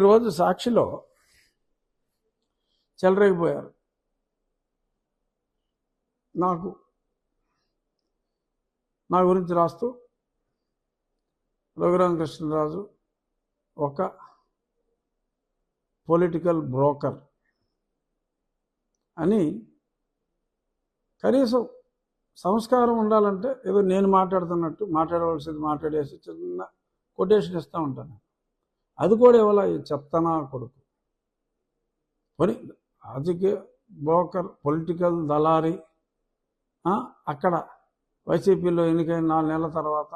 ఈరోజు సాక్షిలో చెలరేగిపోయారు. నా గురించి రాస్తూ రఘురామకృష్ణరాజు ఒక పొలిటికల్ బ్రోకర్ అని, కనీసం సంస్కారం ఉండాలంటే ఏదో నేను మాట్లాడుతున్నట్టు మాట్లాడవలసింది మాట్లాడేసి చిన్న కొటేషన్ ఇస్తూ ఉంటాను. అది కూడా ఇవాళ ఈ చెత్తనా కొడుకు పని రాజకీయ బ్రోకర్, పొలిటికల్ దళారీ, అక్కడ వైసీపీలో ఎన్నికైన 4 నెలల తర్వాత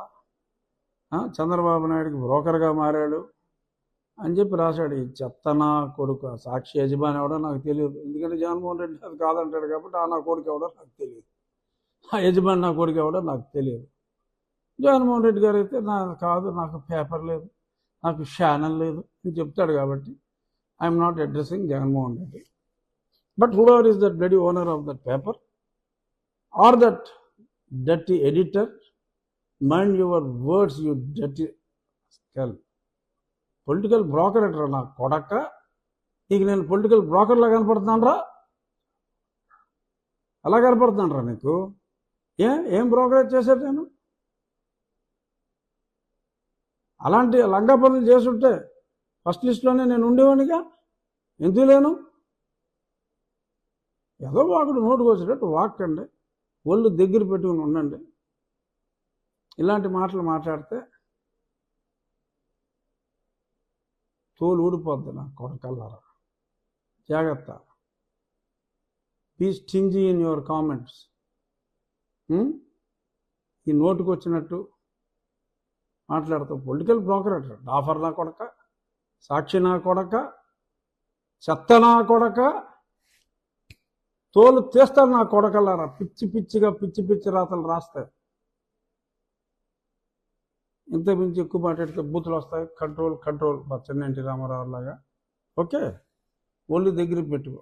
చంద్రబాబు నాయుడికి బ్రోకర్గా మారాడు అని చెప్పి రాశాడు. ఈ చెత్తనా కొడుకు సాక్షి యజమాని ఎవడో నాకు తెలియదు. ఎందుకంటే జగన్మోహన్ రెడ్డి అది కాదంటాడు కాబట్టి నా కొడుకు ఎవడో నాకు తెలియదు, ఆ యజమాని నా కొడుకు ఎవడో నాకు తెలియదు. జగన్మోహన్ రెడ్డి గారు అయితే కాదు, నాకు పేపర్ లేదు, నాకు ఛానల్ లేదు అని చెప్తాడు కాబట్టి I'm not addressing Jaganmohan Reddy. But whoever is that bloody owner of that paper or that dirty editor, mind your words you dirty skell. Political broker అంటారా నా కొడక? నీకు నేను పొలిటికల్ బ్రోకర్లా కనపడుతున్నాను రా? అలా కనపడుతున్నాను రా నీకు? ఏం బ్రోకరేజ్ చేశాడు నేను? అలాంటి లంగా పనులు చేస్తుంటే ఫస్ట్ లిస్ట్లోనే నేను ఉండేవాడిగా. ఎందుకు లేను? ఏదో వాకుడు నోటుకు వచ్చేటట్టు వాక్కండి, ఒళ్ళు దగ్గర పెట్టుకుని ఉండండి. ఇలాంటి మాటలు మాట్లాడితే తోలు ఊడిపోద్ది నా కొడకల్లారా. జాగ్రత్త. Be stingy in your comments. ఈ నోటుకు వచ్చినట్టు మాట్లాడతావు. పొలిటికల్ బ్రోకర్ అంటారు. డాఫర్ నా కొడక, సాక్షి నా కొడక, చెత్త నా కొడక, తోలు తీస్తారు నా కొడకల్లారా. పిచ్చి పిచ్చి రాతలు రాస్తాయి. ఇంత మించి ఎక్కువ మాట్లాడితే బూతులు వస్తాయి. కంట్రోల్ మా చెన్నెంటి రామారావు లాగా. ఓకే, ఒళ్ళు దగ్గరికి పెట్టుకో.